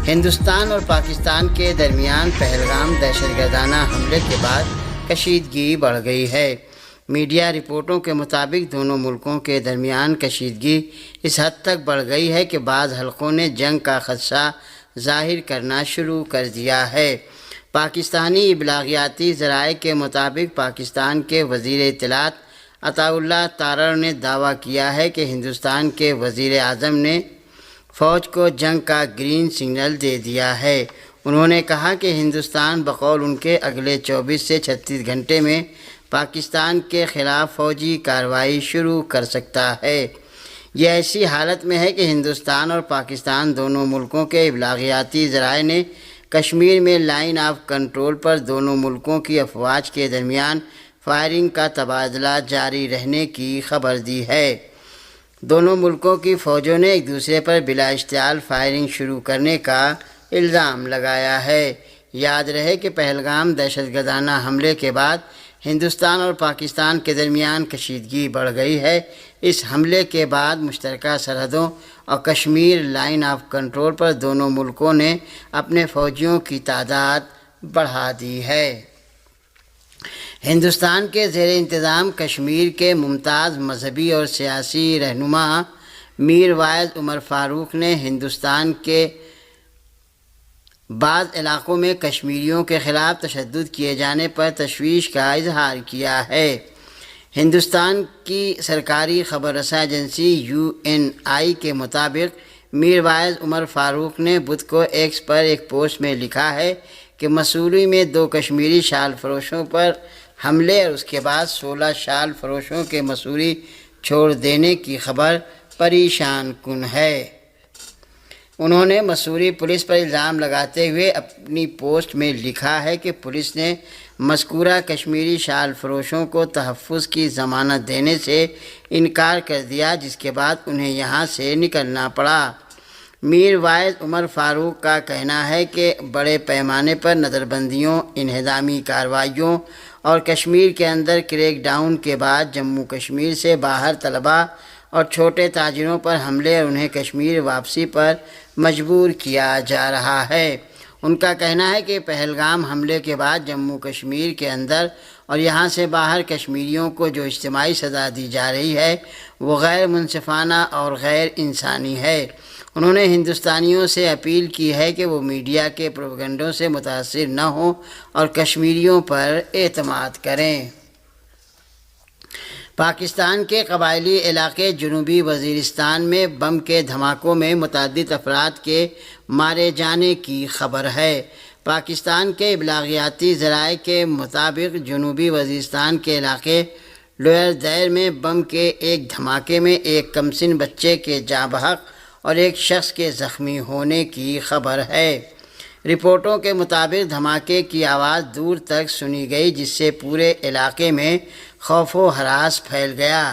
ہندوستان اور پاکستان کے درمیان پہلگام دہشت گردانہ حملے کے بعد کشیدگی بڑھ گئی ہے۔ میڈیا رپورٹوں کے مطابق دونوں ملکوں کے درمیان کشیدگی اس حد تک بڑھ گئی ہے کہ بعض حلقوں نے جنگ کا خدشہ ظاہر کرنا شروع کر دیا ہے۔ پاکستانی ابلاغیاتی ذرائع کے مطابق پاکستان کے وزیر اطلاعات عطاء اللہ تارڑ نے دعویٰ کیا ہے کہ ہندوستان کے وزیر اعظم نے فوج کو جنگ کا گرین سگنل دے دیا ہے۔ انہوں نے کہا کہ ہندوستان بقول ان کے اگلے 24 سے 36 گھنٹے میں پاکستان کے خلاف فوجی کارروائی شروع کر سکتا ہے۔ یہ ایسی حالت میں ہے کہ ہندوستان اور پاکستان دونوں ملکوں کے ابلاغیاتی ذرائع نے کشمیر میں لائن آف کنٹرول پر دونوں ملکوں کی افواج کے درمیان فائرنگ کا تبادلہ جاری رہنے کی خبر دی ہے۔ دونوں ملکوں کی فوجوں نے ایک دوسرے پر بلا اشتعال فائرنگ شروع کرنے کا الزام لگایا ہے۔ یاد رہے کہ پہلگام دہشت گردانہ حملے کے بعد ہندوستان اور پاکستان کے درمیان کشیدگی بڑھ گئی ہے۔ اس حملے کے بعد مشترکہ سرحدوں اور کشمیر لائن آف کنٹرول پر دونوں ملکوں نے اپنے فوجیوں کی تعداد بڑھا دی ہے۔ ہندوستان کے زیر انتظام کشمیر کے ممتاز مذہبی اور سیاسی رہنما میر واعظ عمر فاروق نے ہندوستان کے بعض علاقوں میں کشمیریوں کے خلاف تشدد کیے جانے پر تشویش کا اظہار کیا ہے۔ ہندوستان کی سرکاری خبر رساں ایجنسی UNI کے مطابق میر واعظ عمر فاروق نے بدھ کو ایکس پر ایک پوسٹ میں لکھا ہے کہ مسوری میں 2 کشمیری شال فروشوں پر حملے اور اس کے بعد 16 شال فروشوں کے مسوری چھوڑ دینے کی خبر پریشان کن ہے۔ انہوں نے مسوری پولیس پر الزام لگاتے ہوئے اپنی پوسٹ میں لکھا ہے کہ پولیس نے مذکورہ کشمیری شال فروشوں کو تحفظ کی ضمانت دینے سے انکار کر دیا، جس کے بعد انہیں یہاں سے نکلنا پڑا۔ میر واعظ عمر فاروق کا کہنا ہے کہ بڑے پیمانے پر نظر بندیوں، انہدامی کارروائیوں اور کشمیر کے اندر کریک ڈاؤن کے بعد جموں کشمیر سے باہر طلباء اور چھوٹے تاجروں پر حملے اور انہیں کشمیر واپسی پر مجبور کیا جا رہا ہے۔ ان کا کہنا ہے کہ پہلگام حملے کے بعد جموں کشمیر کے اندر اور یہاں سے باہر کشمیریوں کو جو اجتماعی سزا دی جا رہی ہے وہ غیر منصفانہ اور غیر انسانی ہے۔ انہوں نے ہندوستانیوں سے اپیل کی ہے کہ وہ میڈیا کے پروپیگنڈوں سے متاثر نہ ہوں اور کشمیریوں پر اعتماد کریں۔ پاکستان کے قبائلی علاقے جنوبی وزیرستان میں بم کے دھماکوں میں متعدد افراد کے مارے جانے کی خبر ہے۔ پاکستان کے ابلاغیاتی ذرائع کے مطابق جنوبی وزیرستان کے علاقے لوئر دیر میں بم کے ایک دھماکے میں ایک کمسن بچے کے جاں بحق اور ایک شخص کے زخمی ہونے کی خبر ہے۔ رپورٹوں کے مطابق دھماکے کی آواز دور تک سنی گئی، جس سے پورے علاقے میں خوف و ہراس پھیل گیا۔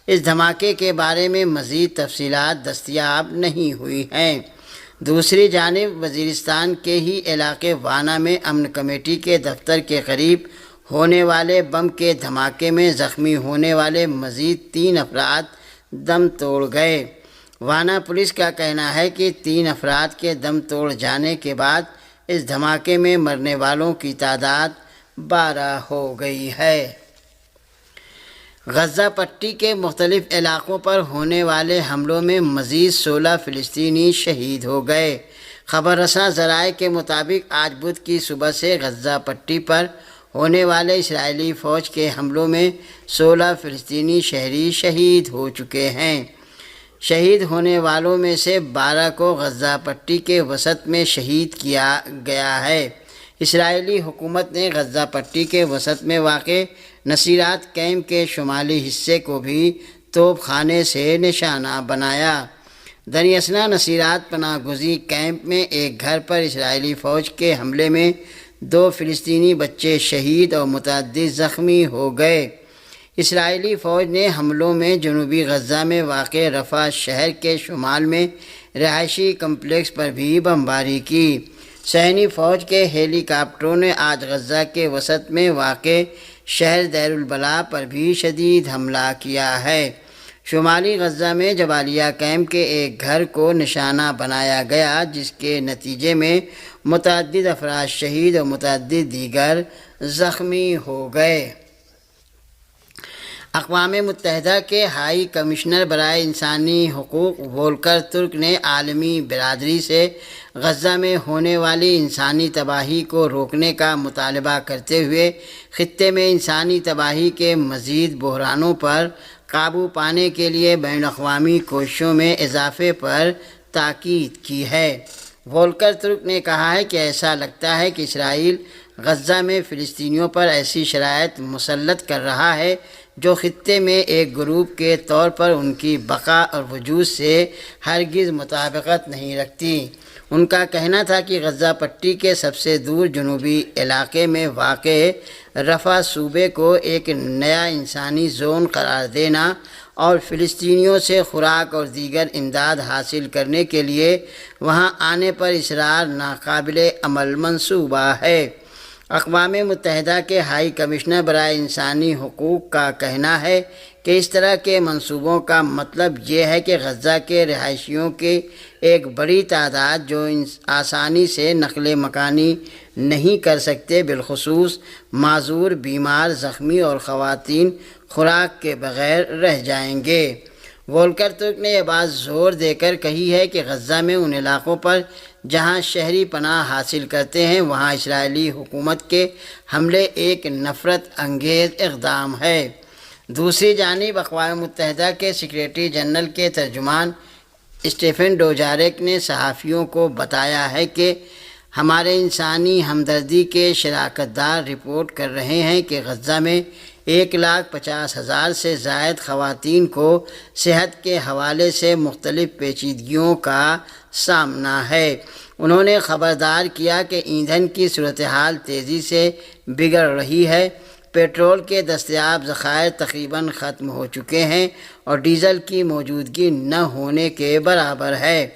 اس دھماکے کے بارے میں مزید تفصیلات دستیاب نہیں ہوئی ہیں۔ دوسری جانب وزیرستان کے ہی علاقے وانا میں امن کمیٹی کے دفتر کے قریب ہونے والے بم کے دھماکے میں زخمی ہونے والے مزید 3 افراد دم توڑ گئے۔ وانا پولیس کا کہنا ہے کہ 3 افراد کے دم توڑ جانے کے بعد اس دھماکے میں مرنے والوں کی تعداد 12 ہو گئی ہے۔ غزہ پٹی کے مختلف علاقوں پر ہونے والے حملوں میں مزید 16 فلسطینی شہید ہو گئے۔ خبر رساں ذرائع کے مطابق آج بدھ کی صبح سے غزہ پٹی پر ہونے والے اسرائیلی فوج کے حملوں میں 16 فلسطینی شہری شہید ہو چکے ہیں۔ شہید ہونے والوں میں سے 12 کو غزہ پٹی کے وسط میں شہید کیا گیا ہے۔ اسرائیلی حکومت نے غزہ پٹی کے وسط میں واقع نصیرات کیمپ کے شمالی حصے کو بھی توپ خانے سے نشانہ بنایا۔ دنیا اثنا نصیرات پناہ گزین کیمپ میں ایک گھر پر اسرائیلی فوج کے حملے میں 2 فلسطینی بچے شہید اور متعدد زخمی ہو گئے۔ اسرائیلی فوج نے حملوں میں جنوبی غزہ میں واقع رفح شہر کے شمال میں رہائشی کمپلیکس پر بھی بمباری کی۔ صہیونی فوج کے ہیلی کاپٹروں نے آج غزہ کے وسط میں واقع شہر دیر البلاح پر بھی شدید حملہ کیا ہے۔ شمالی غزہ میں جبالیہ کیمپ کے ایک گھر کو نشانہ بنایا گیا، جس کے نتیجے میں متعدد افراد شہید اور متعدد دیگر زخمی ہو گئے۔ اقوام متحدہ کے ہائی کمشنر برائے انسانی حقوق وولکر ترک نے عالمی برادری سے غزہ میں ہونے والی انسانی تباہی کو روکنے کا مطالبہ کرتے ہوئے خطے میں انسانی تباہی کے مزید بحرانوں پر قابو پانے کے لیے بین الاقوامی کوششوں میں اضافے پر تاکید کی ہے۔ وولکر ترک نے کہا ہے کہ ایسا لگتا ہے کہ اسرائیل غزہ میں فلسطینیوں پر ایسی شرائط مسلط کر رہا ہے جو خطے میں ایک گروپ کے طور پر ان کی بقا اور وجود سے ہرگز مطابقت نہیں رکھتی۔ ان کا کہنا تھا کہ غزہ پٹی کے سب سے دور جنوبی علاقے میں واقع رفح صوبے کو ایک نیا انسانی زون قرار دینا اور فلسطینیوں سے خوراک اور دیگر امداد حاصل کرنے کے لیے وہاں آنے پر اصرار ناقابل عمل منصوبہ ہے۔ اقوام متحدہ کے ہائی کمشنر برائے انسانی حقوق کا کہنا ہے کہ اس طرح کے منصوبوں کا مطلب یہ ہے کہ غزہ کے رہائشیوں کی ایک بڑی تعداد جو آسانی سے نقل مکانی نہیں کر سکتے، بالخصوص معذور، بیمار، زخمی اور خواتین، خوراک کے بغیر رہ جائیں گے۔ وولکر ترک نے یہ بات زور دے کر کہی ہے کہ غزہ میں ان علاقوں پر جہاں شہری پناہ حاصل کرتے ہیں وہاں اسرائیلی حکومت کے حملے ایک نفرت انگیز اقدام ہے۔ دوسری جانب اقوام متحدہ کے سیکریٹری جنرل کے ترجمان اسٹیفن ڈوجاریک نے صحافیوں کو بتایا ہے کہ ہمارے انسانی ہمدردی کے شراکت دار رپورٹ کر رہے ہیں کہ غزہ میں 1,50,000 سے زائد خواتین کو صحت کے حوالے سے مختلف پیچیدگیوں کا سامنا ہے۔ انہوں نے خبردار کیا کہ ایندھن کی صورتحال تیزی سے بگڑ رہی ہے، پیٹرول کے دستیاب ذخائر تقریباً ختم ہو چکے ہیں اور ڈیزل کی موجودگی نہ ہونے کے برابر ہے۔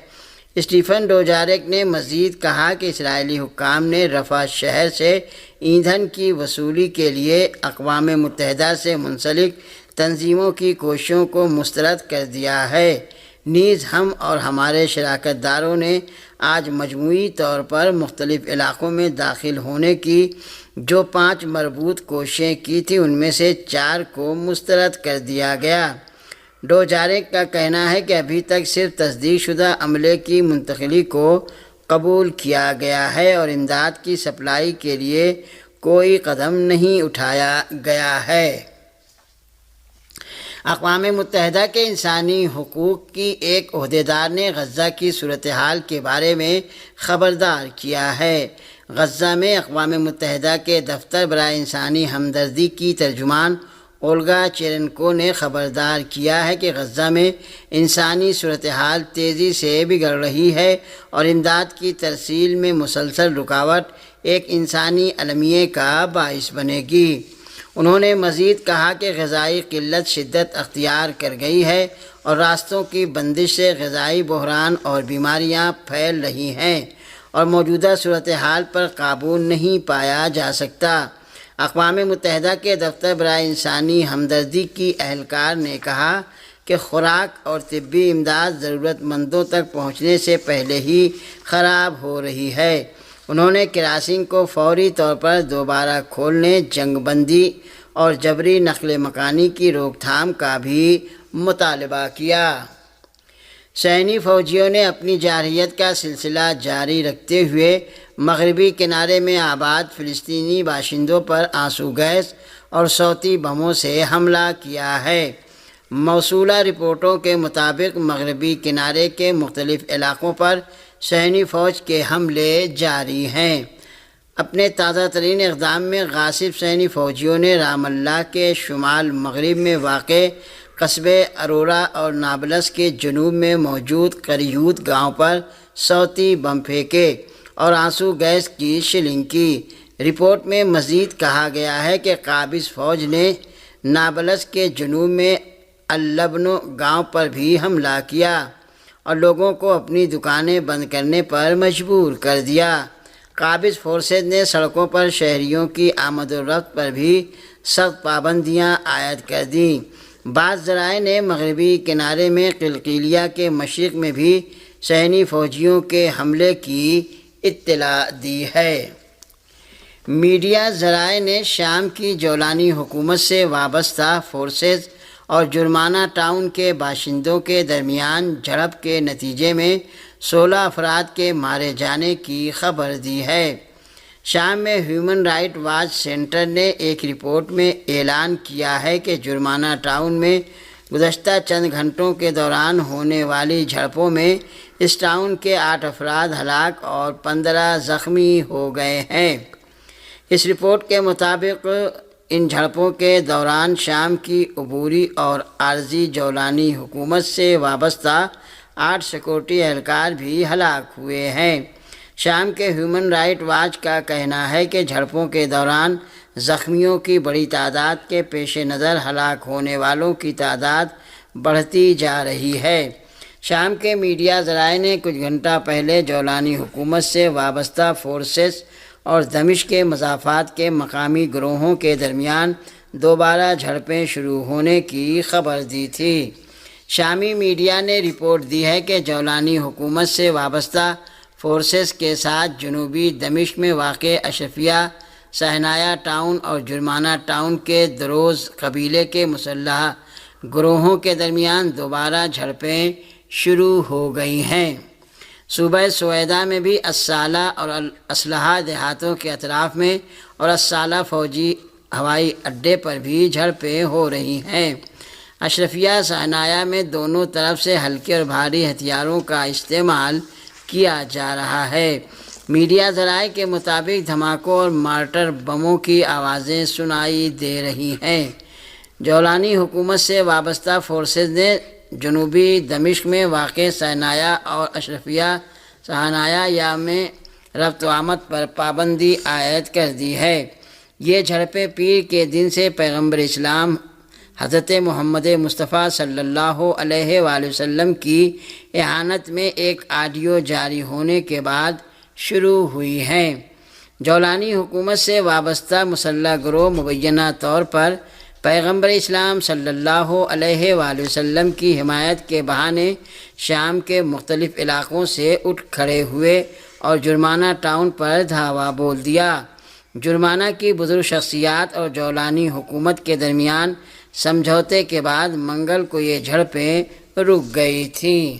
اسٹیفن ڈوجاریک نے مزید کہا کہ اسرائیلی حکام نے رفح شہر سے ایندھن کی وصولی کے لیے اقوام متحدہ سے منسلک تنظیموں کی کوششوں کو مسترد کر دیا ہے۔ نیز ہم اور ہمارے شراکت داروں نے آج مجموعی طور پر مختلف علاقوں میں داخل ہونے کی جو 5 مربوط کوششیں کی تھیں ان میں سے 4 کو مسترد کر دیا گیا۔ ڈوجاریک کا کہنا ہے کہ ابھی تک صرف تصدیق شدہ عملے کی منتقلی کو قبول کیا گیا ہے اور امداد کی سپلائی کے لیے کوئی قدم نہیں اٹھایا گیا ہے۔ اقوام متحدہ کے انسانی حقوق کی ایک عہدیدار نے غزہ کی صورتحال کے بارے میں خبردار کیا ہے۔ غزہ میں اقوام متحدہ کے دفتر برائے انسانی ہمدردی کی ترجمان اولگا چیرنکو نے خبردار کیا ہے کہ غزہ میں انسانی صورتحال تیزی سے بگڑ رہی ہے اور امداد کی ترسیل میں مسلسل رکاوٹ ایک انسانی المیے کا باعث بنے گی۔ انہوں نے مزید کہا کہ غذائی قلت شدت اختیار کر گئی ہے اور راستوں کی بندش سے غذائی بحران اور بیماریاں پھیل رہی ہیں اور موجودہ صورتحال پر قابو نہیں پایا جا سکتا۔ اقوام متحدہ کے دفتر برائے انسانی ہمدردی کی اہلکار نے کہا کہ خوراک اور طبی امداد ضرورت مندوں تک پہنچنے سے پہلے ہی خراب ہو رہی ہے۔ انہوں نے کراسنگ کو فوری طور پر دوبارہ کھولنے، جنگ بندی اور جبری نقل مکانی کی روک تھام کا بھی مطالبہ کیا۔ صہیونی فوجیوں نے اپنی جارحیت کا سلسلہ جاری رکھتے ہوئے مغربی کنارے میں آباد فلسطینی باشندوں پر آنسو گیس اور صوتی بموں سے حملہ کیا ہے۔ موصولہ رپورٹوں کے مطابق مغربی کنارے کے مختلف علاقوں پر صہیونی فوج کے حملے جاری ہیں۔ اپنے تازہ ترین اقدام میں غاصب صہیونی فوجیوں نے رام اللہ کے شمال مغرب میں واقع قصبے ارورا اور نابلس کے جنوب میں موجود قریوت گاؤں پر صوتی بم پھینکے اور آنسو گیس کی شیلنگ کی۔ رپورٹ میں مزید کہا گیا ہے کہ قابض فوج نے نابلس کے جنوب میں اللبنو گاؤں پر بھی حملہ کیا اور لوگوں کو اپنی دکانیں بند کرنے پر مجبور کر دیا۔ قابض فورسز نے سڑکوں پر شہریوں کی آمد و رفت پر بھی سخت پابندیاں عائد کر دیں۔ بعض ذرائع نے مغربی کنارے میں قلقیلیہ کے مشرق میں بھی صہیونی فوجیوں کے حملے کی اطلاع دی ہے۔ میڈیا ذرائع نے شام کی جولانی حکومت سے وابستہ فورسز اور جرمانہ ٹاؤن کے باشندوں کے درمیان جھڑپ کے نتیجے میں 16 افراد کے مارے جانے کی خبر دی ہے۔ شام میں ہیومن رائٹ واچ سینٹر نے ایک رپورٹ میں اعلان کیا ہے کہ جرمانہ ٹاؤن میں گزشتہ چند گھنٹوں کے دوران ہونے والی جھڑپوں میں اس ٹاؤن کے 8 افراد ہلاک اور 15 زخمی ہو گئے ہیں۔ اس رپورٹ کے مطابق ان جھڑپوں کے دوران شام کی عبوری اور عارضی جولانی حکومت سے وابستہ 8 سیکورٹی اہلکار بھی ہلاک ہوئے ہیں۔ شام کے ہیومن رائٹ واچ کا کہنا ہے کہ جھڑپوں کے دوران زخمیوں کی بڑی تعداد کے پیش نظر ہلاک ہونے والوں کی تعداد بڑھتی جا رہی ہے۔ شام کے میڈیا ذرائع نے کچھ گھنٹہ پہلے جولانی حکومت سے وابستہ فورسز اور دمشق کے مضافات کے مقامی گروہوں کے درمیان دوبارہ جھڑپیں شروع ہونے کی خبر دی تھی۔ شامی میڈیا نے رپورٹ دی ہے کہ جولانی حکومت سے وابستہ فورسز کے ساتھ جنوبی دمشق میں واقع اشرفیہ، صہنایا ٹاؤن اور جرمانہ ٹاؤن کے دروز قبیلے کے مسلح گروہوں کے درمیان دوبارہ جھڑپیں شروع ہو گئی ہیں۔ صوبہ سویدہ میں بھی الصالح اور اسلحہ دیہاتوں کے اطراف میں اور الصالح فوجی ہوائی اڈے پر بھی جھڑپیں ہو رہی ہیں۔ اشرفیہ صہنایا میں دونوں طرف سے ہلکے اور بھاری ہتھیاروں کا استعمال کیا جا رہا ہے۔ میڈیا ذرائع کے مطابق دھماکوں اور مارٹر بموں کی آوازیں سنائی دے رہی ہیں۔ جولانی حکومت سے وابستہ فورسز نے جنوبی دمشق میں واقع صہنایا اور اشرفیہ صہنایا میں رفت و آمد پر پابندی عائد کر دی ہے۔ یہ جھڑپیں پیر کے دن سے پیغمبر اسلام حضرت محمد مصطفیٰ صلی اللہ علیہ وآلہ وسلم کی اعانت میں ایک آڈیو جاری ہونے کے بعد شروع ہوئی ہیں۔ جولانی حکومت سے وابستہ مسلح گروہ مبینہ طور پر پیغمبر اسلام صلی اللہ علیہ وآلہ وسلم کی حمایت کے بہانے شام کے مختلف علاقوں سے اٹھ کھڑے ہوئے اور جرمانہ ٹاؤن پر دھاوا بول دیا۔ جرمانہ کی بزرگ شخصیات اور جولانی حکومت کے درمیان سمجھوتے کے بعد منگل کو یہ جھڑپیں رک گئی تھیں۔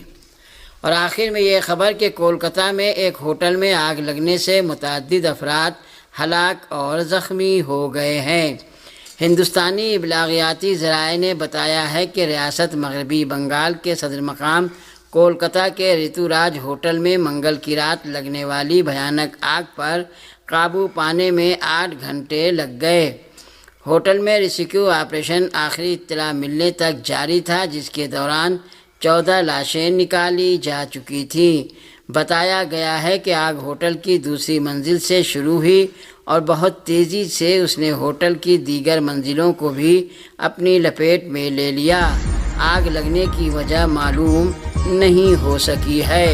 اور آخر میں یہ خبر کہ کولکتہ میں ایک ہوٹل میں آگ لگنے سے متعدد افراد ہلاک اور زخمی ہو گئے ہیں۔ ہندوستانی ابلاغیاتی ذرائع نے بتایا ہے کہ ریاست مغربی بنگال کے صدر مقام کولکتہ کے ریتو راج ہوٹل میں منگل کی رات لگنے والی بھیانک آگ پر قابو پانے میں 8 گھنٹے لگ گئے۔ ہوٹل میں ریسکیو آپریشن آخری اطلاع ملنے تک جاری تھا، جس کے دوران 14 لاشیں نکالی جا چکی تھیں۔ بتایا گیا ہے کہ آگ ہوٹل کی دوسری منزل سے شروع ہوئی اور بہت تیزی سے اس نے ہوٹل کی دیگر منزلوں کو بھی اپنی لپیٹ میں لے لیا۔ آگ لگنے کی وجہ معلوم نہیں ہو سکی ہے۔